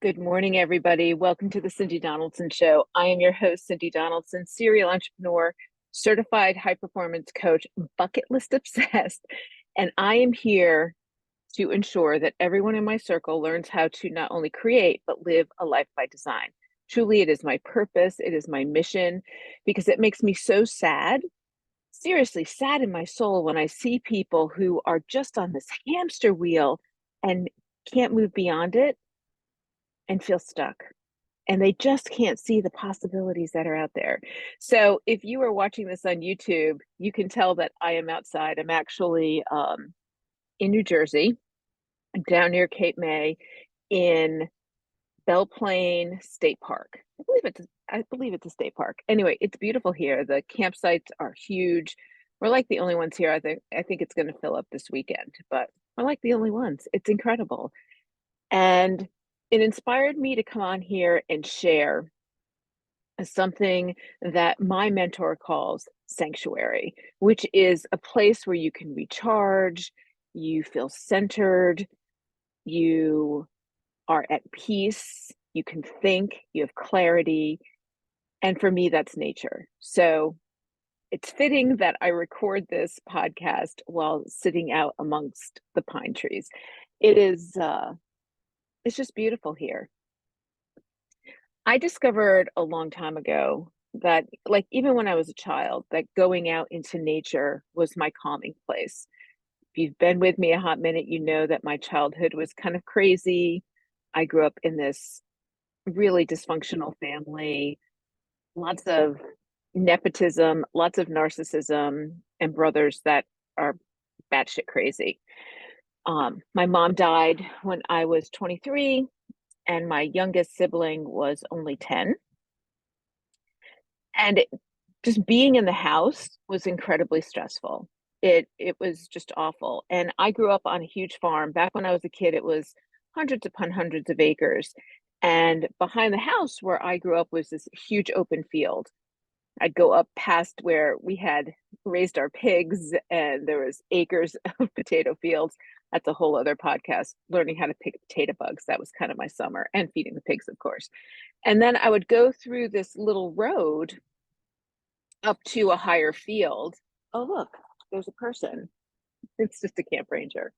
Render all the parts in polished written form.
Good morning, everybody. Welcome to the Cindy Donaldson Show. I am your host, Cindy Donaldson, serial entrepreneur, certified high performance coach, bucket list obsessed. And I am here to ensure that everyone in my circle learns how to not only create, but live a life by design. Truly, it is my purpose, it is my mission, because it makes me so sad, seriously sad in my soul, when I see people who are just on this hamster wheel and can't move beyond it and feel stuck, and they just can't see the possibilities that are out there. So if you are watching this on YouTube, you can tell that I am outside. I'm actually in New Jersey, down near Cape May, in Belle Plaine State Park. I believe it's a state park. Anyway, it's beautiful here. The campsites are huge. We're like the only ones here. I think it's going to fill up this weekend, but we're like the only ones. It's incredible. And it inspired me to come on here and share something that my mentor calls sanctuary, which is a place where you can recharge, you feel centered, you are at peace, you can think, you have clarity. And for me, that's nature. So it's fitting that I record this podcast while sitting out amongst the pine trees. It's just beautiful here. I discovered a long time ago that, like, even when I was a child, that going out into nature was my calming place. If you've been with me a hot minute, you know that my childhood was kind of crazy. I grew up in this really dysfunctional family, lots of nepotism, lots of narcissism, and brothers that are batshit crazy. My mom died when I was 23, and my youngest sibling was only 10. And just being in the house was incredibly stressful. It was just awful. And I grew up on a huge farm. Back when I was a kid, it was hundreds upon hundreds of acres. And behind the house where I grew up was this huge open field. I'd go up past where we had raised our pigs, and there was acres of potato fields. That's a whole other podcast, learning how to pick potato bugs. That was kind of my summer, and feeding the pigs, of course. And then I would go through this little road up to a higher field. Oh, look, there's a person. It's just a camp ranger.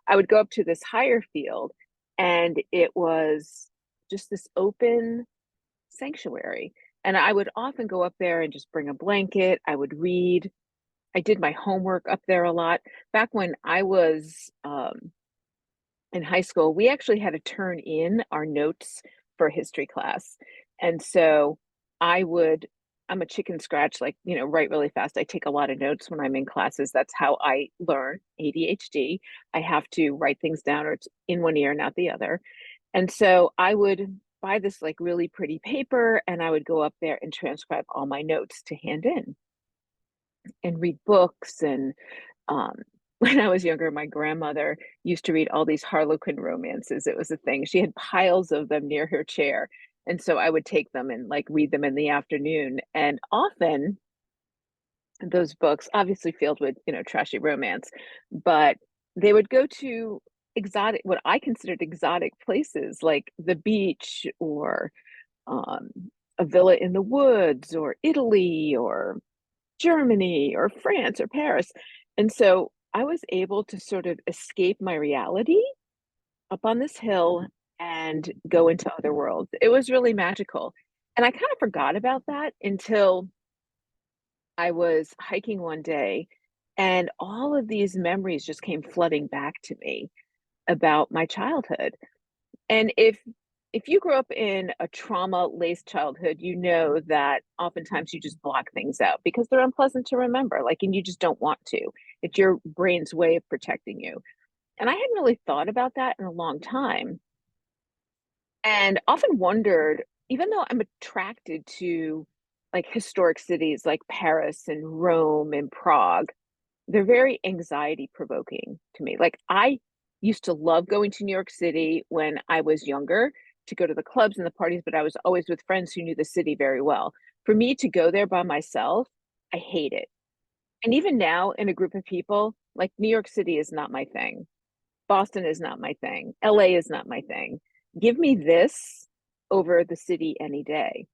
I would go up to this higher field, and it was just this open sanctuary. And I would often go up there and just bring a blanket. I would read. I did my homework up there a lot. Back when I was in high school, we actually had to turn in our notes for history class. And so I would, I'm a chicken scratch, like, write really fast. I take a lot of notes when I'm in classes. That's how I learn. ADHD. I have to write things down, or it's in one ear, not the other. And so I would buy this like really pretty paper, and I would go up there and transcribe all my notes to hand in and read books. And um, when I was younger, my grandmother used to read all these Harlequin romances. It was a thing. She had piles of them near her chair. And so I would take them and like read them in the afternoon. And often those books, obviously filled with, trashy romance, but they would go to exotic, what I considered exotic places, like the beach, or um, a villa in the woods, or Italy, or Germany, or France, or Paris. And so I was able to sort of escape my reality up on this hill and go into other worlds. It was really magical. And I kind of forgot about that until I was hiking one day, and all of these memories just came flooding back to me about my childhood. And if you grew up in a trauma-laced childhood, you know that oftentimes you just block things out because they're unpleasant to remember, like, and you just don't want to. It's your brain's way of protecting you. And I hadn't really thought about that in a long time, and often wondered, even though I'm attracted to like historic cities like Paris and Rome and Prague, they're very anxiety provoking to me. Like, I used to love going to New York City when I was younger, to go to the clubs and the parties, but I was always with friends who knew the city very well. For me to go there by myself, I hate it. And even now, in a group of people, like, New York City is not my thing. Boston is not my thing. LA is not my thing. Give me this over the city any day.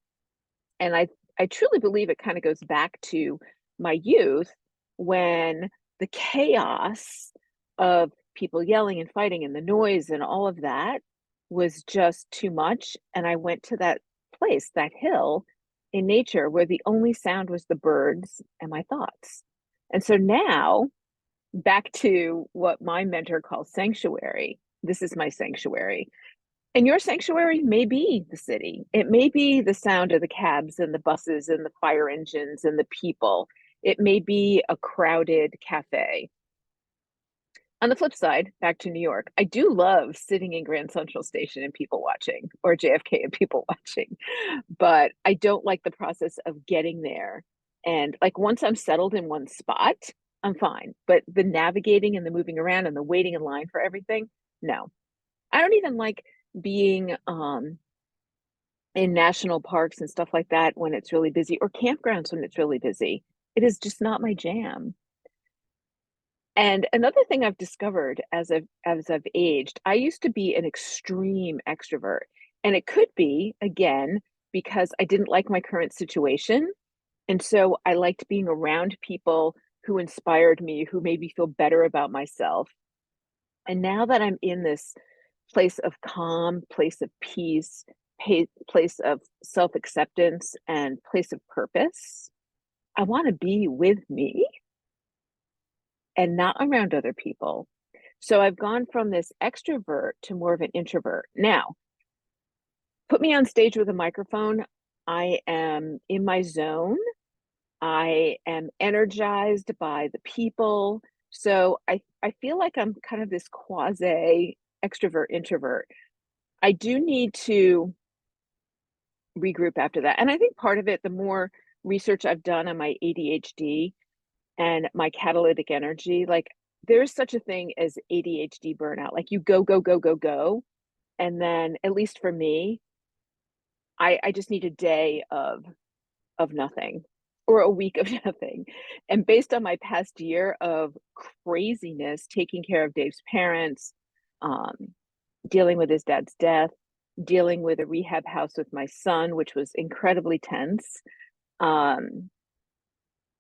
And I truly believe it kind of goes back to my youth when the chaos of people yelling and fighting and the noise and all of that was just too much. And I went to that place, that hill in nature where the only sound was the birds and my thoughts. And so now back to what my mentor calls sanctuary. This is my sanctuary. And your sanctuary may be the city. It may be the sound of the cabs and the buses and the fire engines and the people. It may be a crowded cafe. On the flip side, back to New York, I do love sitting in Grand Central Station and people watching, or JFK and people watching, but I don't like the process of getting there. And like once I'm settled in one spot, I'm fine. But the navigating and the moving around and the waiting in line for everything, no. I don't even like being in national parks and stuff like that when it's really busy, or campgrounds when it's really busy. It is just not my jam. And another thing I've discovered as I've aged, I used to be an extreme extrovert. And it could be, again, because I didn't like my current situation. And so I liked being around people who inspired me, who made me feel better about myself. And now that I'm in this place of calm, place of peace, place of self acceptance, and place of purpose, I want to be with me and not around other people. So I've gone from this extrovert to more of an introvert. Now, put me on stage with a microphone. I am in my zone. I am energized by the people. So I feel like I'm kind of this quasi extrovert introvert. I do need to regroup after that. And I think part of it, the more research I've done on my ADHD and my catalytic energy, like there's such a thing as ADHD burnout. Like you go, go, go, go, go. And then at least for me, I just need a day of nothing or a week of nothing. And based on my past year of craziness, taking care of Dave's parents, um, dealing with his dad's death, dealing with a rehab house with my son, which was incredibly tense. Um,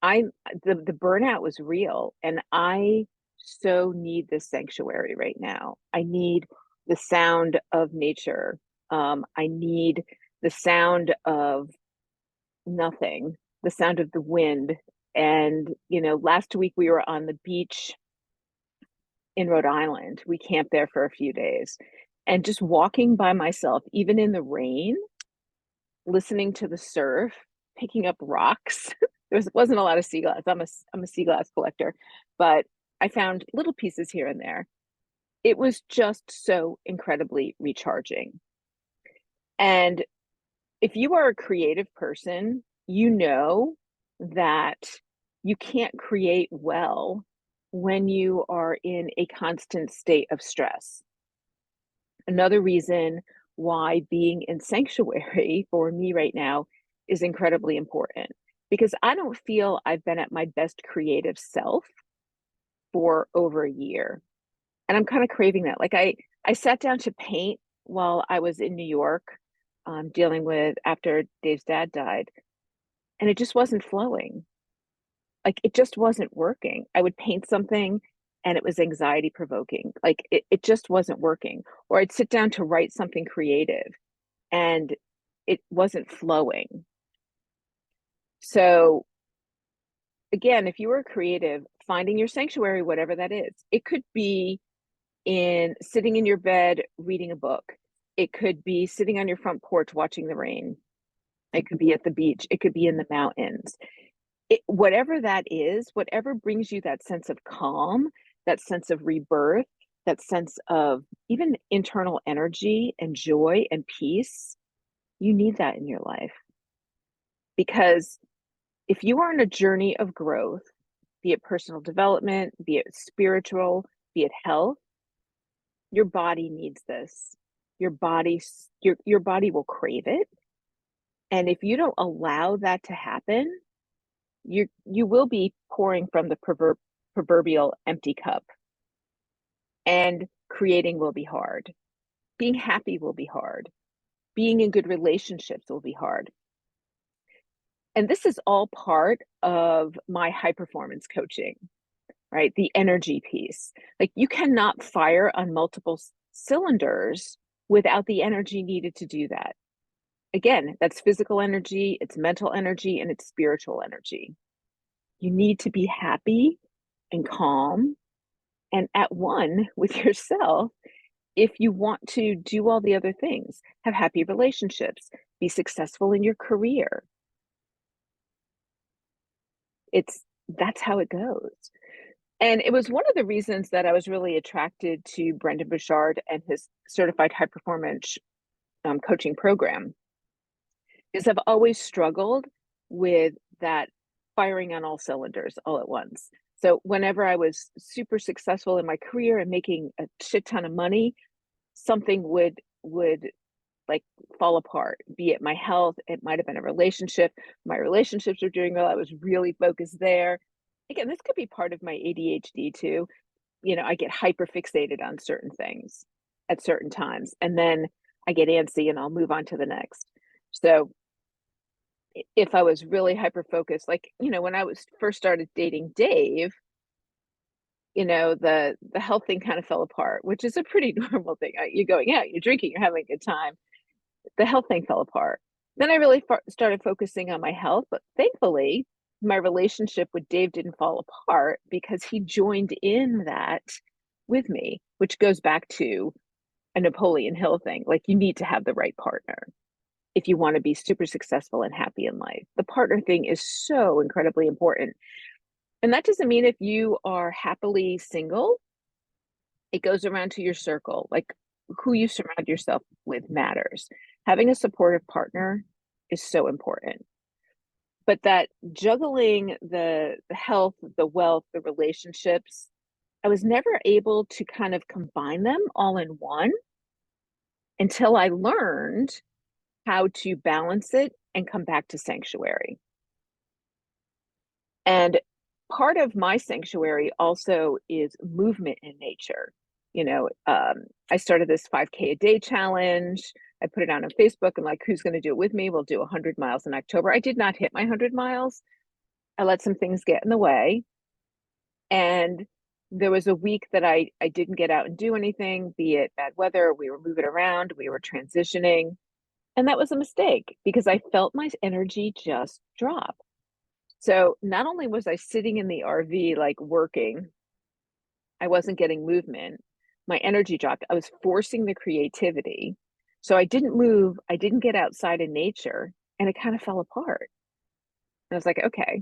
I the burnout was real, and I so need this sanctuary right now. I need the sound of nature. I need the sound of nothing, the sound of the wind. And, last week we were on the beach in Rhode Island. We camped there for a few days. And just walking by myself, even in the rain, listening to the surf, picking up rocks. Wasn't a lot of sea glass. I'm a sea glass collector, but I found little pieces here and there. It was just so incredibly recharging. And if you are a creative person, you know that you can't create well when you are in a constant state of stress. Another reason why being in sanctuary for me right now is incredibly important, because I don't feel I've been at my best creative self for over a year. And I'm kind of craving that. Like I sat down to paint while I was in New York, dealing with after Dave's dad died, and it just wasn't flowing. Like it just wasn't working. I would paint something and it was anxiety provoking. Like it just wasn't working. Or I'd sit down to write something creative and it wasn't flowing. So again, if you were creative, finding your sanctuary, whatever that is, it could be in sitting in your bed reading a book. It could be sitting on your front porch watching the rain. It could be at the beach. It could be in the mountains. Whatever that is, whatever brings you that sense of calm, that sense of rebirth, that sense of even internal energy and joy and peace, you need that in your life. Because if you are on a journey of growth, be it personal development, be it spiritual, be it health, your body needs this. Your body will crave it. And if you don't allow that to happen, you will be pouring from the proverbial empty cup, and creating will be hard. Being happy will be hard. Being in good relationships will be hard. And this is all part of my high performance coaching, right? The energy piece. Like you cannot fire on multiple cylinders without the energy needed to do that. Again, that's physical energy, it's mental energy, and it's spiritual energy. You need to be happy and calm and at one with yourself if you want to do all the other things, have happy relationships, be successful in your career. That's how it goes. And it was one of the reasons that I was really attracted to Brendan Burchard and his certified high performance coaching program, is I've always struggled with that firing on all cylinders all at once. So whenever I was super successful in my career and making a shit ton of money, something would like fall apart, be it my health, it might have been a relationship. My relationships were doing well. I was really focused there. Again, this could be part of my ADHD too. I get hyper fixated on certain things at certain times, and then I get antsy and I'll move on to the next. So if I was really hyper focused, like, when I was first started dating Dave, the health thing kind of fell apart, which is a pretty normal thing. You're going out, you're drinking, you're having a good time. The health thing fell apart. Then I really started focusing on my health, but thankfully, my relationship with Dave didn't fall apart because he joined in that with me, which goes back to a Napoleon Hill thing. Like, you need to have the right partner if you want to be super successful and happy in life. The partner thing is so incredibly important. And that doesn't mean if you are happily single, it goes around to your circle. Like, who you surround yourself with matters. Having a supportive partner is so important. But that juggling the health, the wealth, the relationships, I was never able to kind of combine them all in one until I learned how to balance it and come back to sanctuary. And part of my sanctuary also is movement in nature. I started this 5K a day challenge. I put it out on Facebook and like, who's going to do it with me? We'll do 100 miles in October. I did not hit my 100 miles. I let some things get in the way. And there was a week that I didn't get out and do anything, be it bad weather, we were moving around, we were transitioning. And that was a mistake because I felt my energy just drop. So not only was I sitting in the RV, like working, I wasn't getting movement. My energy dropped. I was forcing the creativity. So I didn't move. I didn't get outside in nature, and it kind of fell apart. And I was like, okay,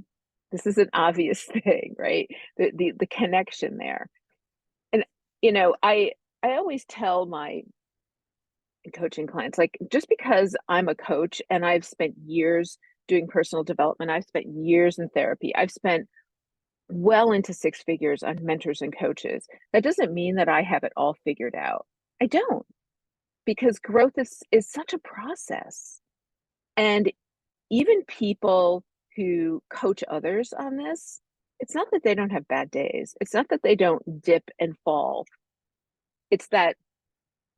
this is an obvious thing, right? The connection there. And I always tell my coaching clients, like, just because I'm a coach and I've spent years doing personal development, I've spent years in therapy, I've spent well into six figures on mentors and coaches. That doesn't mean that I have it all figured out. I don't, because growth is such a process. And even people who coach others on this, it's not that they don't have bad days. It's not that they don't dip and fall. It's that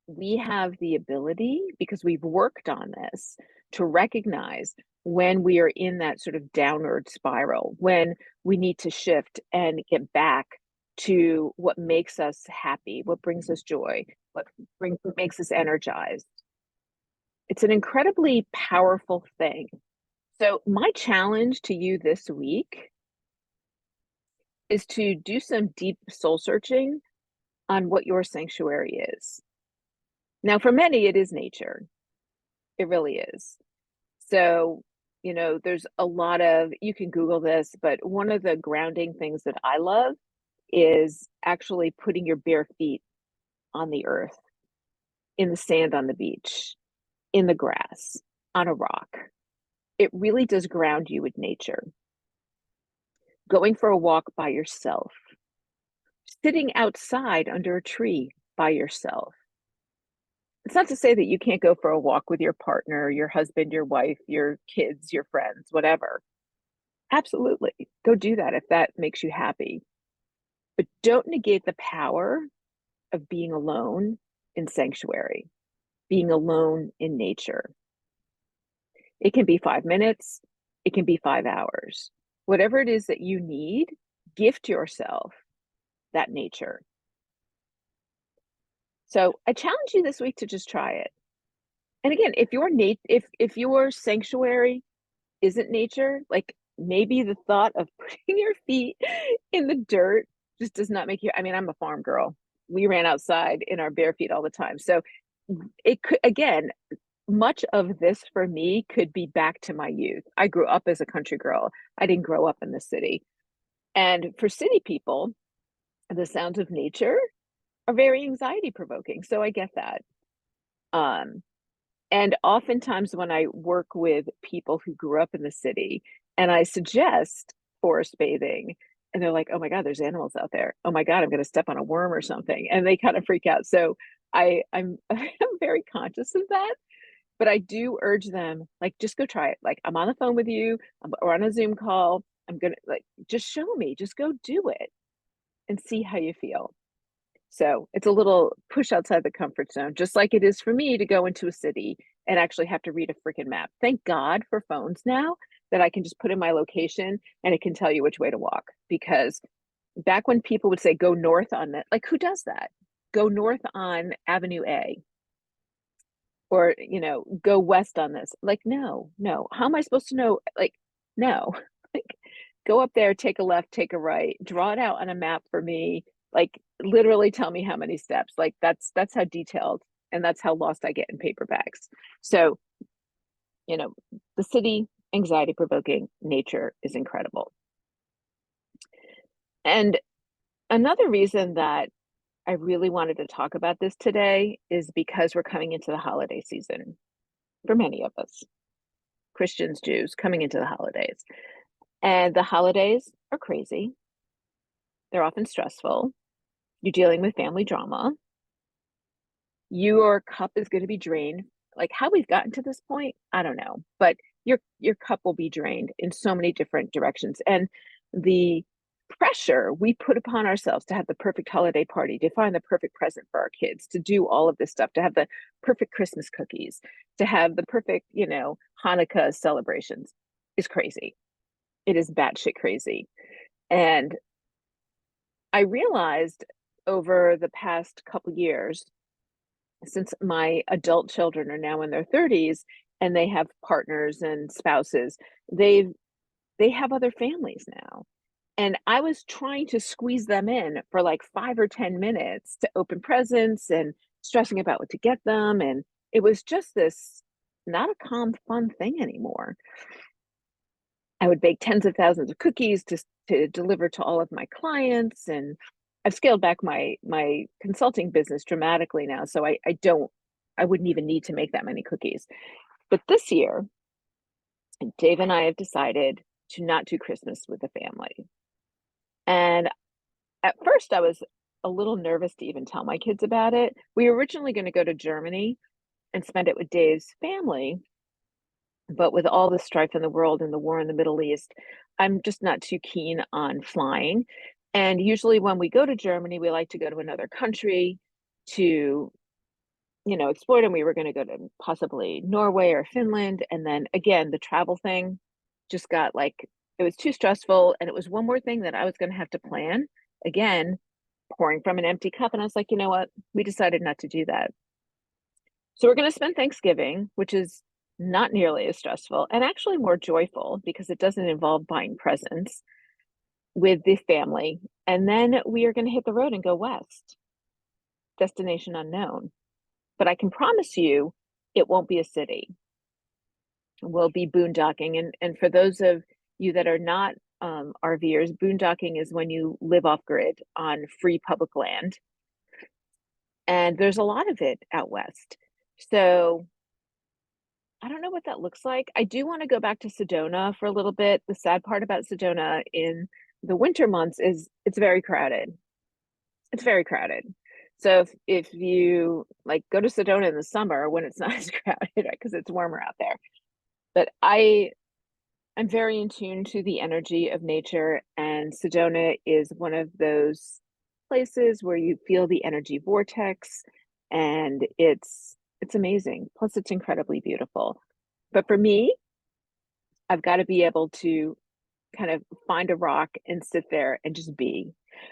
we have the ability, because we've worked on this, to recognize when we are in that sort of downward spiral, when we need to shift and get back to what makes us happy, what brings us joy, what makes us energized. It's an incredibly powerful thing. So my challenge to you this week is to do some deep soul searching on what your sanctuary is. Now, for many, it is nature. It really is. So, there's a lot of, you can Google this, but one of the grounding things that I love is actually putting your bare feet on the earth, in the sand on the beach, in the grass, on a rock. It really does ground you with nature. Going for a walk by yourself, sitting outside under a tree by yourself. It's not to say that you can't go for a walk with your partner, your husband, your wife, your kids, your friends, whatever. Absolutely. Go do that if that makes you happy. But don't negate the power of being alone in sanctuary. being alone in nature. It can be 5 minutes, it can be 5 hours. Whatever it is that you need, gift yourself that nature. So I challenge you this week to just try it. And again, if your sanctuary isn't nature, like maybe the thought of putting your feet in the dirt just does not make you. I mean, I'm a farm girl. We ran outside in our bare feet all the time. So it could, again, much of this for me could be back to my youth. I grew up as a country girl. I didn't grow up in the city. And for city people, the sounds of nature are very anxiety provoking. So I get that. Um, And oftentimes when I work with people who grew up in the city and I suggest forest bathing, and they're like, "Oh my God, there's animals out there. Oh my God, I'm going to step on a worm or something." And they kind of freak out. So I'm I'm very conscious of that, but I do urge them, like, just go try it. Like, I'm on the phone with you, or on a Zoom call. I'm gonna like just show me, just go do it and see how you feel. So it's a little push outside the comfort zone, just like it is for me to go into a city and actually have to read a freaking map. Thank God for phones now that I can just put in my location and it can tell you which way to walk. Because back when people would say go north on that, like who does that? Go north on Avenue A, or go west on this. Like, no, no. How am I supposed to know? Like, no. Like, go up there, take a left, take a right, draw it out on a map for me, like literally tell me how many steps. Like that's how detailed, and that's how lost I get in paper bags. So, you know, the city anxiety provoking, nature is incredible. And another reason that I really wanted to talk about this today is because we're coming into the holiday season for many of us, Christians, Jews, coming into the holidays. And the holidays are crazy. They're often stressful. You're dealing with family drama. Your cup is going to be drained. Like how we've gotten to this point, I don't know, but your cup will be drained in so many different directions. And the pressure we put upon ourselves to have the perfect holiday party, to find the perfect present for our kids, to do all of this stuff, to have the perfect Christmas cookies, to have the perfect, Hanukkah celebrations is crazy. It is batshit crazy. And I realized over the past couple years, since my adult children are now in their 30s and they have partners and spouses, they have other families now. And I was trying to squeeze them in for like 5 or 10 minutes to open presents and stressing about what to get them, and it was just this not a calm, fun thing anymore. I would bake tens of thousands of cookies to deliver to all of my clients, and I've scaled back my consulting business dramatically now, so I wouldn't even need to make that many cookies. But this year, Dave and I have decided to not do Christmas with the family. And at first I was a little nervous to even tell my kids about it. We were originally going to go to Germany and spend it with Dave's family, but with all the strife in the world and the war in the Middle East, I'm just not too keen on flying. And usually when we go to Germany, we like to go to another country to, explore. And we were going to go to possibly Norway or Finland. And then again, the travel thing just got like, it was too stressful. And it was one more thing that I was going to have to plan. Again, pouring from an empty cup. And I was like, you know what? We decided not to do that. So we're going to spend Thanksgiving, which is not nearly as stressful and actually more joyful because it doesn't involve buying presents, with the family. And then we are going to hit the road and go west, destination unknown. But I can promise you it won't be a city. We'll be boondocking. And for those of you that are not RVers, boondocking is when you live off grid on free public land. And there's a lot of it out west. So I don't know what that looks like. I do want to go back to Sedona for a little bit. The sad part about Sedona in the winter months is it's very crowded. It's very crowded. So if you like go to Sedona in the summer when it's not as crowded, right, because it's warmer out there. But I'm very in tune to the energy of nature, and Sedona is one of those places where you feel the energy vortex, and it's It's amazing. Plus, it's incredibly beautiful. But for me, I've got to be able to kind of find a rock and sit there and just be.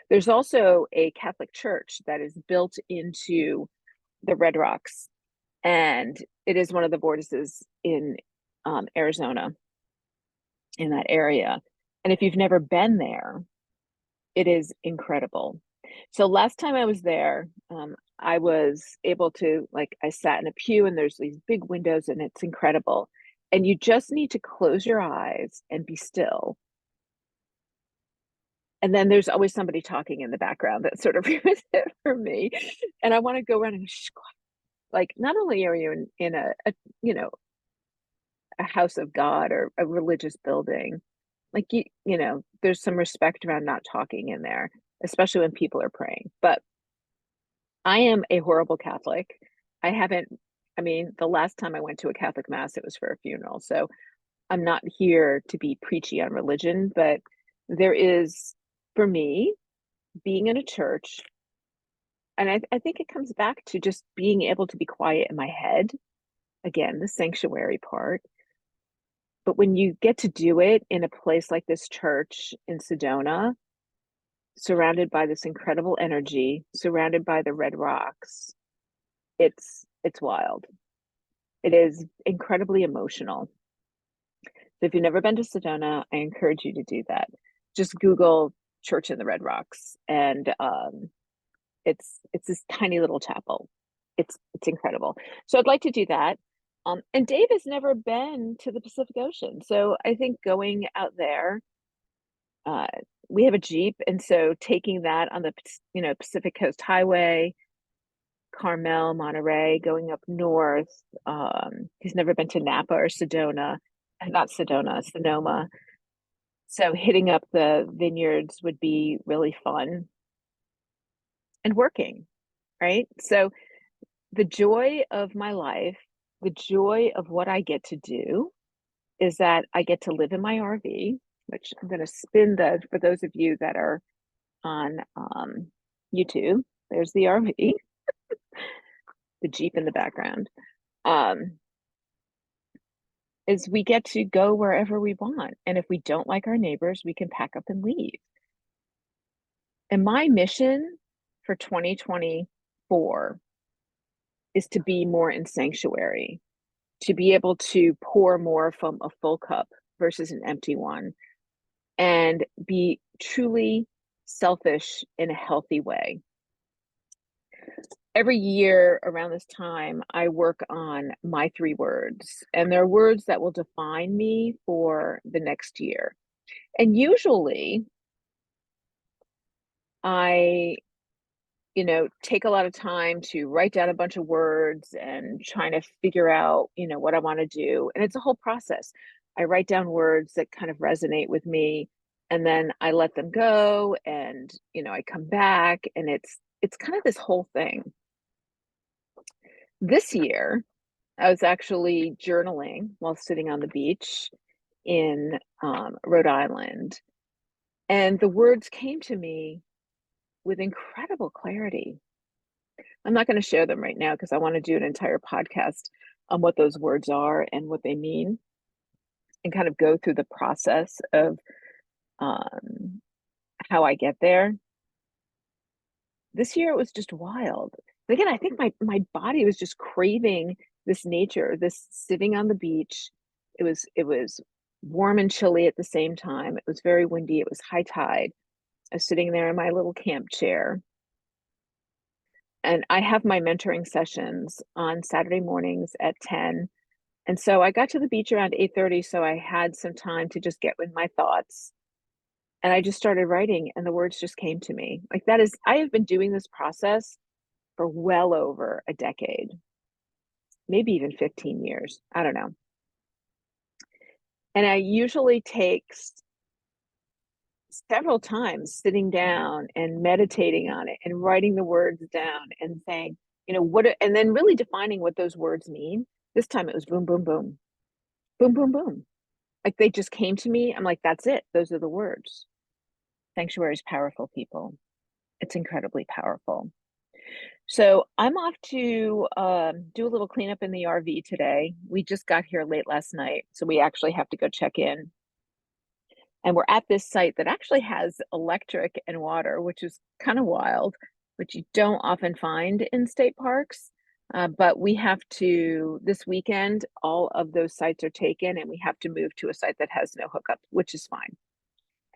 There's also a Catholic church that is built into the Red Rocks, and it is one of the vortices in Arizona, in that area. And if you've never been there, it is incredible. So last time I was there, I was able to, like, I sat in a pew and there's these big windows and it's incredible. And you just need to close your eyes and be still. And then there's always somebody talking in the background that sort of ruins it for me. And I want to go around and shh, like, not only are you in a you know a house of God or a religious building, like, there's some respect around not talking in there, especially when people are praying. But I am a horrible Catholic. I haven't, I mean, the last time I went to a Catholic mass, it was for a funeral. So I'm not here to be preachy on religion, but there is, for me, being in a church, and I think it comes back to just being able to be quiet in my head. Again, the sanctuary part. But when you get to do it in a place like this church in Sedona, surrounded by this incredible energy, surrounded by the red rocks, it's wild. It is incredibly emotional. So if you've never been to Sedona, I encourage you to do that. Just Google Church in the Red Rocks, and it's this tiny little chapel. It's incredible. So I'd like to do that. And Dave has never been to the Pacific Ocean, so I think going out there, uh, we have a Jeep, and so taking that on the Pacific Coast Highway, Carmel, Monterey, going up north. He's never been to Napa or Sedona, not Sedona, Sonoma. So hitting up the vineyards would be really fun, and working, right? So the joy of my life, the joy of what I get to do is that I get to live in my RV, which I'm going to spin for those of you that are on YouTube, there's the RV, the Jeep in the background. Um, is we get to go wherever we want. And if we don't like our neighbors, we can pack up and leave. And my mission for 2024 is to be more in sanctuary, to be able to pour more from a full cup versus an empty one, and be truly selfish in a healthy way. Every year around this time, I work on my 3 words, and they're words that will define me for the next year. And usually I, take a lot of time to write down a bunch of words and trying to figure out, what I want to do. And it's a whole process. I write down words that kind of resonate with me, and then I let them go, and, I come back, and it's kind of this whole thing. This year, I was actually journaling while sitting on the beach in Rhode Island, and the words came to me with incredible clarity. I'm not going to share them right now because I want to do an entire podcast on what those words are and what they mean, and kind of go through the process of um, how I get there. This year it was just wild. But again, I think my body was just craving this nature, this sitting on the beach. It was warm and chilly at the same time. It was very windy. It was high tide. I was sitting there in my little camp chair. And I have my mentoring sessions on Saturday mornings at 10. And so I got to the beach around 8:30, so I had some time to just get with my thoughts. And I just started writing, and the words just came to me. Like, I have been doing this process for well over a decade, maybe even 15 years. I don't know. And I usually take several times sitting down and meditating on it and writing the words down and saying, and then really defining what those words mean. This time it was boom, boom, boom, boom, boom, boom. Like, they just came to me. I'm like, that's it. Those are the words. Sanctuary is powerful, people. It's incredibly powerful. So I'm off to do a little cleanup in the RV today. We just got here late last night, so we actually have to go check in. And we're at this site that actually has electric and water, which is kind of wild, which you don't often find in state parks. But we have to, this weekend, all of those sites are taken, and we have to move to a site that has no hookup, which is fine.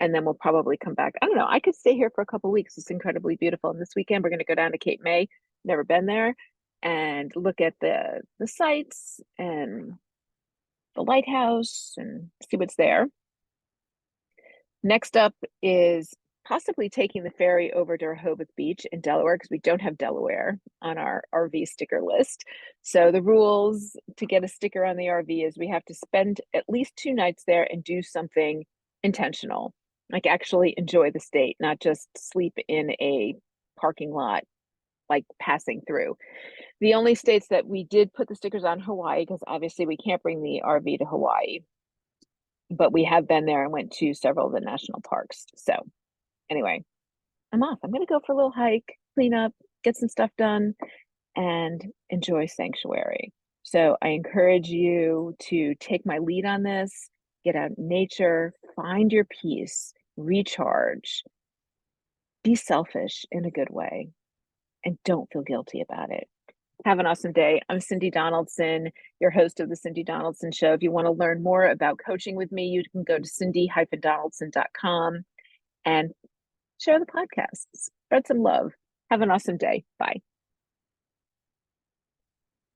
And then we'll probably come back. I don't know. I could stay here for a couple weeks. It's incredibly beautiful. And this weekend we're going to go down to Cape May. Never been there, and look at the sites and the lighthouse and see what's there. Next up is possibly taking the ferry over to Rehoboth Beach in Delaware, because we don't have Delaware on our RV sticker list. So the rules to get a sticker on the RV is we have to spend at least 2 nights there and do something intentional, like actually enjoy the state, not just sleep in a parking lot, like passing through. The only states that we did put the stickers on: Hawaii, because obviously we can't bring the RV to Hawaii, but we have been there and went to several of the national parks. So anyway, I'm off. I'm going to go for a little hike, clean up, get some stuff done, and enjoy Sanctuary. So I encourage you to take my lead on this, get out in nature, find your peace, recharge, be selfish in a good way, and don't feel guilty about it. Have an awesome day. I'm Cindy Donaldson, your host of The Cindy Donaldson Show. If you want to learn more about coaching with me, you can go to cindy-donaldson.com and share the podcast. Spread some love. Have an awesome day. Bye.